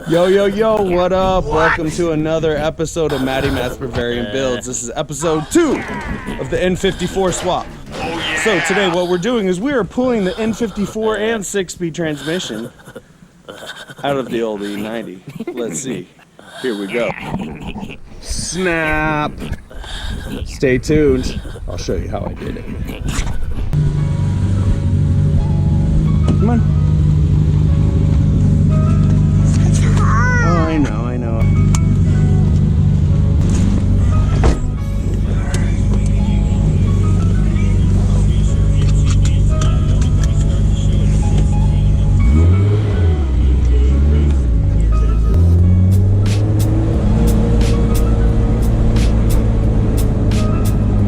Yo, yo, yo, what up? Welcome to another episode of Matty Matt's Bavarian Builds. This is episode 2 of the N54 swap. So today what we're doing is we are pulling the N54 and 6-speed transmission out of the old E90. Let's see. Here we go. Snap! Stay tuned. I'll show you how I did it. Come on. I know.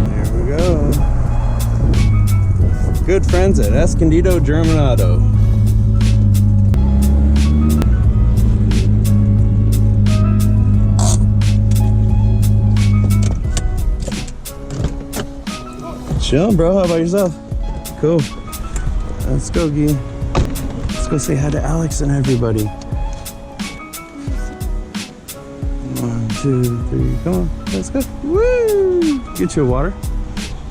There we go. Good friends at N54 Germanato. Chillin', bro. How about yourself? Cool. Let's go, Gee. Let's go say hi to Alex and everybody. 1, 2, 3. Come on. Let's go. Woo! Get you a water.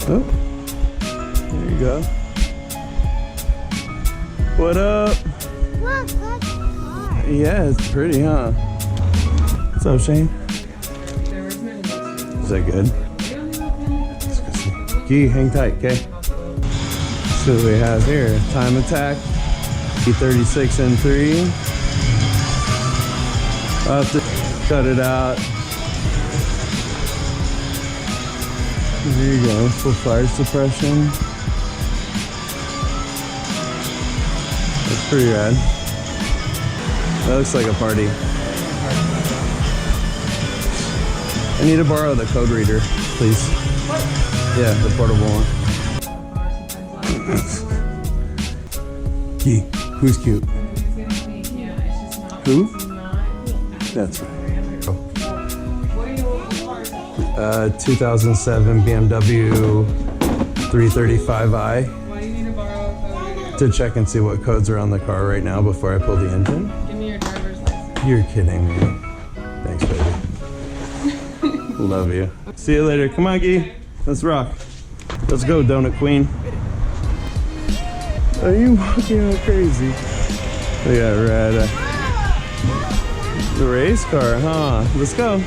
Oh. There you go. What up? Yeah, it's pretty, huh? What's up, Shane? Is that good? Gee, hang tight, okay? So what we have here, time attack, E36 and 3. I'll have to cut it out. There you go, full fire suppression. That's pretty rad. That looks like a party. I need to borrow the code reader, please. Yeah, the portable one. Key, who's cute? Who? That's right. 2007 BMW 335i. Why do you need to borrow a code? To check and see what codes are on the car right now before I pull the engine. Give me your driver's license. You're kidding me. Thanks, baby. Love you. See you later. Come on, Gee. Let's rock. Let's go, Donut Queen. Are you walking all crazy? Look at that rad. The race car, huh? Let's go.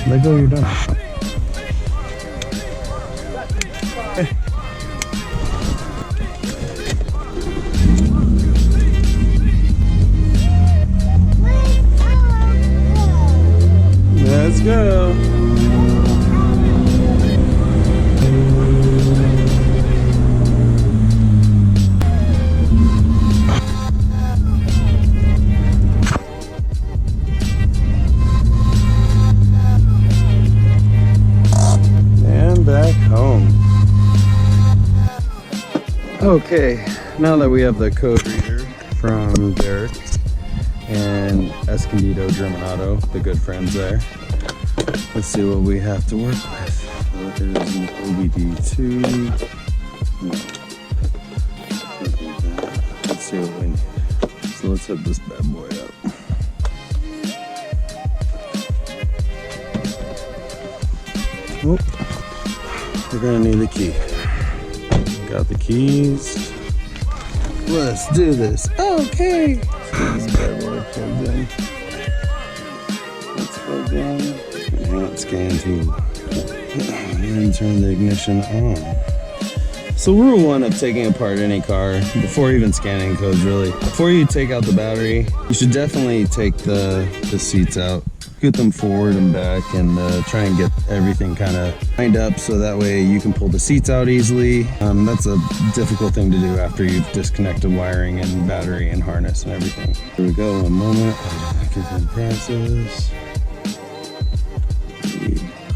Let go, you're done. Hey. Let's go. Okay, now that we have the code reader from Derek and N54 Germanato, the good friends there, let's see what we have to work with. So there's an OBD2. Let's see what we need. So let's hook this bad boy up. Oh, we're gonna need the key. Got the keys. Let's do this. Okay. So this bad boy plugged in. Let's plug in. And scan tool. And turn the ignition on. So rule 1 of taking apart any car, before even scanning codes really, before you take out the battery, you should definitely take the seats out. Get them forward and back and try and get everything kind of lined up so that way you can pull the seats out easily. That's a difficult thing to do after you've disconnected wiring and battery and harness and everything. Here we go, one moment. Get in process.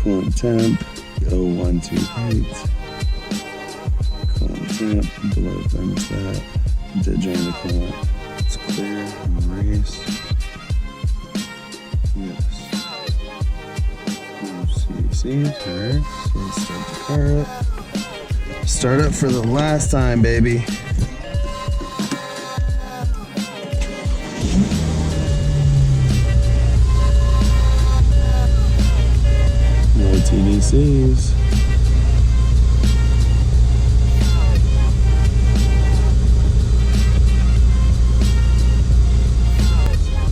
Coolant temp, 012 Coolant temp, below thermostat. Did drain the coolant. It's clear, erase. Yes. Alright, so let's start the car up. Start up for the last time, baby. DCs.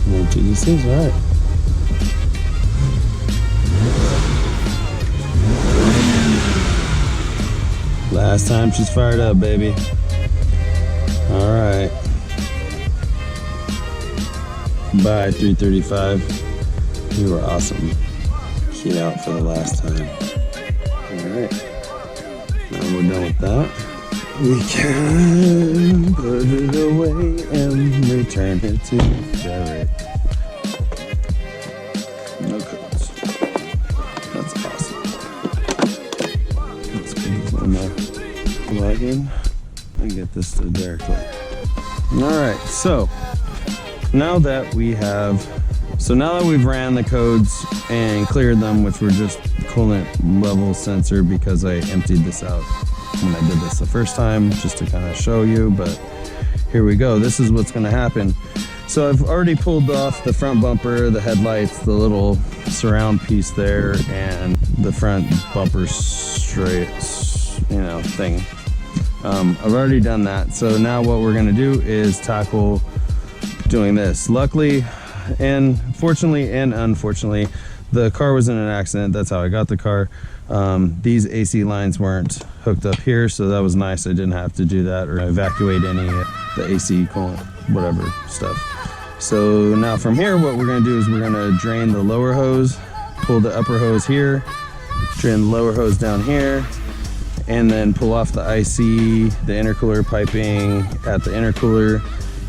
No TDCs, alright. Last time she's fired up, baby. Alright. Bye, 335. You were awesome. Key out for the last time. Alright. Now we're done with that. We can put it away and return it to Derek. No codes. That's awesome. Let's put this on the plug in and get this to Derek later. Alright, so now that we've ran the codes and cleared them, which were just coolant level sensor because I emptied this out when I did this the first time just to kind of show you, but here we go. This is what's going to happen. So I've already pulled off the front bumper, the headlights, the little surround piece there, and the front bumper straight, thing. I've already done that. So now what we're going to do is tackle doing this. Luckily, and fortunately and unfortunately, the car was in an accident. That's how I got the car. These AC lines weren't hooked up here, so that was nice. I didn't have to do that or evacuate any the AC coolant, whatever stuff. So now from here, what we're gonna do is we're gonna drain the lower hose, pull the upper hose here, drain the lower hose down here, and then pull off the IC, the intercooler piping at the intercooler,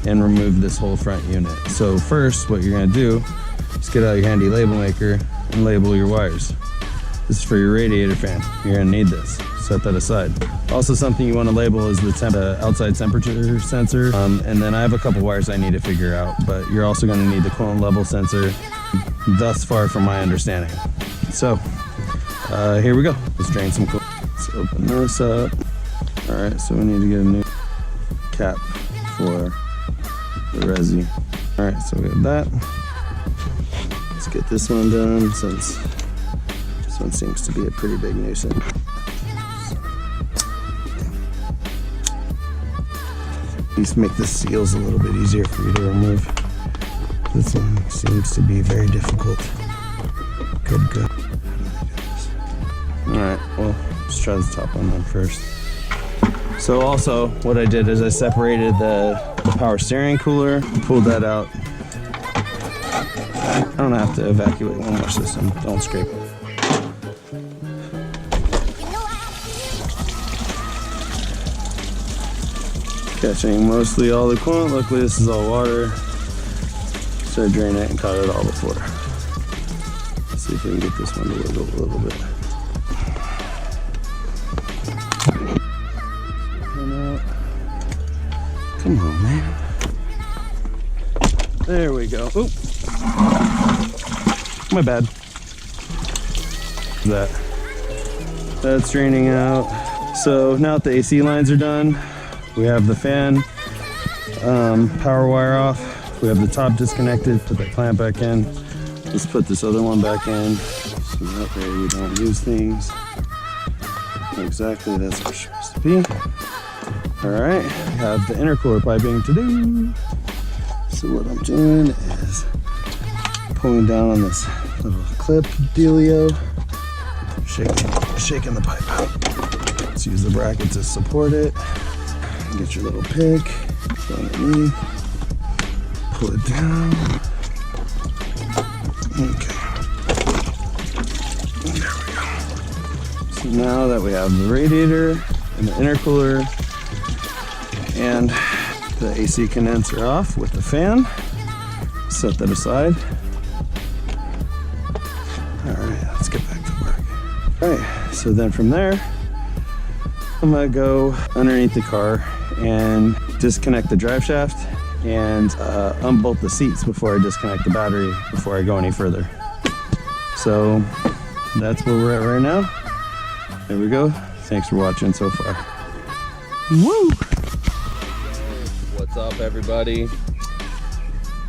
and remove this whole front unit. So first, what you're gonna do is get out your handy label maker and label your wires. This is for your radiator fan. You're gonna need this. Set that aside. Also, something you wanna label is the outside temperature sensor. And then I have a couple wires I need to figure out, but you're also gonna need the coolant level sensor, thus far from my understanding. So, here we go. Let's drain some coolant. Let's open this up. All right, so we need to get a new cap for the resi. All right, so we have that. Let's get this one done since this one seems to be a pretty big nuisance. At least make the seals a little bit easier for you to remove. This one seems to be very difficult. Good. All right, well, let's try the top one then first. So also, what I did is I separated the power steering cooler, pulled that out. I don't have to evacuate one more system, don't scrape it. Catching mostly all the coolant. Luckily this is all water. So I drained it and caught it all before. Let's see if we can get this one to wiggle a little bit. Come on, man. There we go. Oop. My bad. That's draining out. So now that the AC lines are done, we have the fan, power wire off. We have the top disconnected, put that clamp back in. Let's put this other one back in. So that way we don't lose things. Exactly, that's where it's supposed to be. All right, we have the intercooler piping to do. So what I'm doing is pulling down on this little clip dealio, shaking the pipe out. Let's use the bracket to support it. Get your little pick, go underneath, pull it down. Okay. There we go. So now that we have the radiator and the intercooler and the AC condenser off with the fan, set that aside. All right, let's get back to work. All right, so then from there, I'm gonna go underneath the car and disconnect the drive shaft and unbolt the seats before I disconnect the battery before I go any further. So that's where we're at right now. There we go. Thanks for watching so far. Woo! What's up, everybody?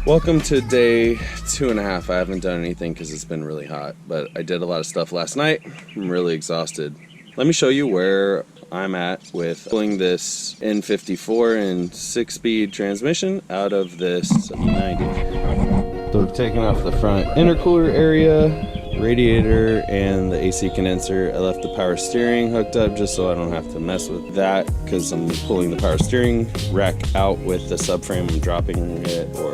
Welcome to day 2.5. I haven't done anything because it's been really hot, but I did a lot of stuff last night. I'm really exhausted. Let me show you where I'm at with pulling this N54 and 6-speed transmission out of this E90. So we've taken off the front intercooler area, radiator, and the AC condenser. I left the power steering hooked up just so I don't have to mess with that because I'm pulling the power steering rack out with the subframe. I'm dropping it or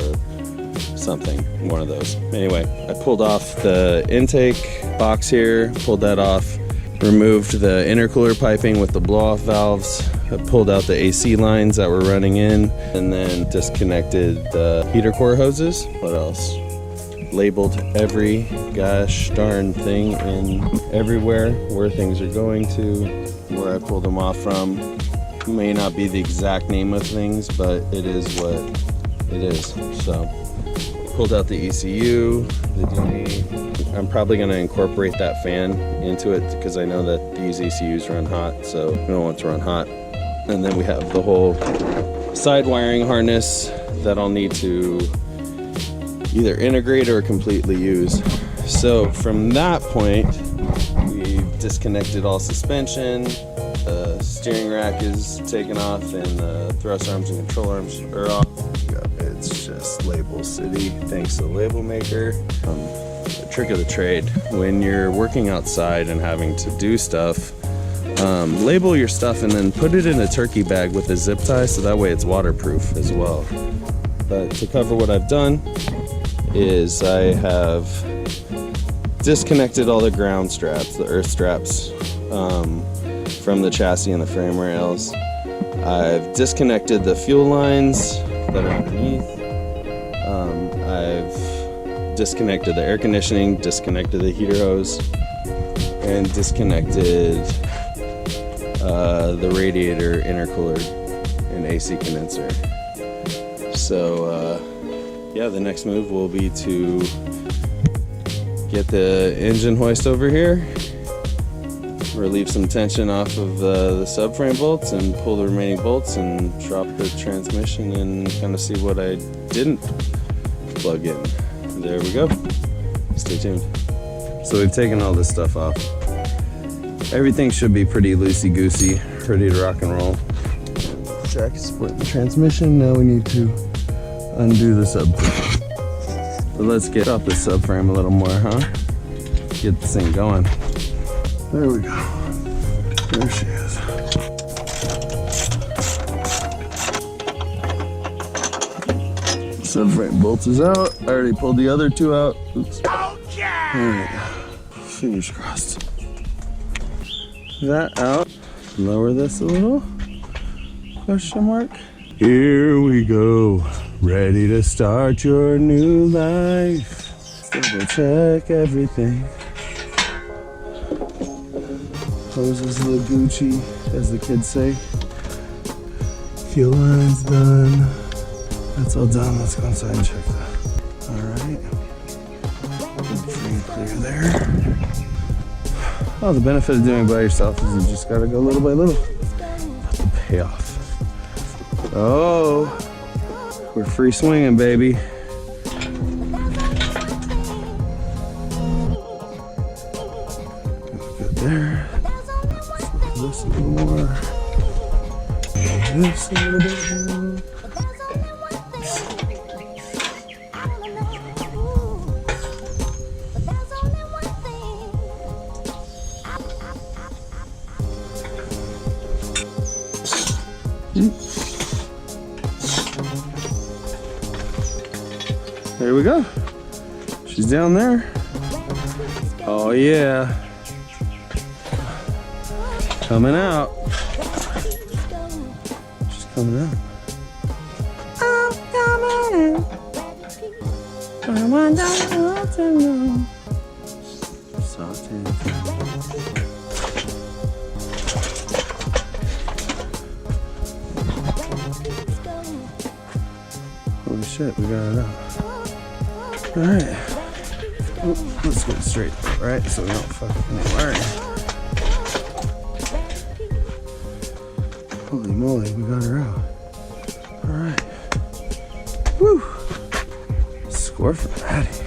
something, one of those. Anyway, I pulled off the intake box here, pulled that off, removed the intercooler piping with the blow-off valves. I pulled out the AC lines that were running in, and then disconnected the heater core hoses. What else? Labeled every gosh darn thing in everywhere where things are going to, where I pulled them off from. May not be the exact name of things, but it is what it is. So pulled out the ECU, the DD. I'm probably going to incorporate that fan into it because I know that these ECUs run hot, so we don't want it to run hot. And then we have the whole side wiring harness that I'll need to either integrate or completely use. So from that point, we've disconnected all suspension, the steering rack is taken off, and the thrust arms and control arms are off. It's just label city, thanks to the label maker. The trick of the trade, when you're working outside and having to do stuff, label your stuff and then put it in a turkey bag with a zip tie so that way it's waterproof as well. But to cover what I've done is I have disconnected all the ground straps, the earth straps, from the chassis and the frame rails. I've disconnected the fuel lines that are underneath. I've disconnected the air conditioning, disconnected the heater hose, and disconnected the radiator, intercooler, and AC condenser. So yeah, the next move will be to get the engine hoist over here, relieve some tension off of the subframe bolts, and pull the remaining bolts and drop the transmission and kind of see what I didn't plug in. There we go. Stay tuned. So we've taken all this stuff off. Everything should be pretty loosey-goosey, ready to rock and roll. Jack is supporting the transmission. Now we need to undo the subframe. But let's get off the subframe a little more, huh? Get this thing going. There we go. There she is. Subframe bolts is out. I already pulled the other two out. Oops. There we go. Fingers crossed. That out. Lower this a little. Question mark. Here we go. Ready to start your new life. Double check everything. Hoses look Gucci, as the kids say. Fuel line's done. That's all done. Let's go inside and check that. Alright. Free and clear there. Oh, the benefit of doing it by yourself is you just gotta go little by little. That's the payoff. Oh, we're free swinging, baby. Good there. This a little more. This a little bit more. There we go. She's down there. Oh yeah. Coming out. She's coming out. I'm coming out. I want to know. Soft hands. Holy shit, we got it out. Alright. Let's get it straight, right? So we don't fucking worry. Holy moly, we got her out. Alright. Woo! Score for Maddie.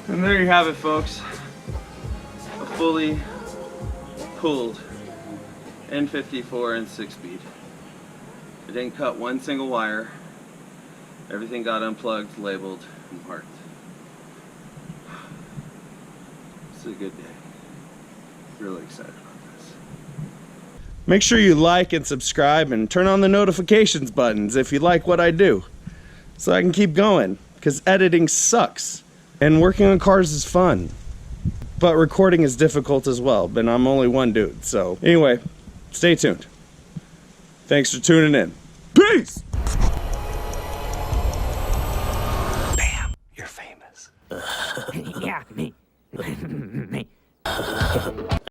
And there you have it, folks. A fully pulled N54 and 6-speed. I didn't cut one single wire. Everything got unplugged, labeled, and marked. It's a good day. Really excited about this. Make sure you like and subscribe and turn on the notifications buttons if you like what I do, so I can keep going, because editing sucks. And working on cars is fun, but recording is difficult as well, but I'm only one dude. So anyway, stay tuned. Thanks for tuning in. Peace! Bam, you're famous. Yeah, me.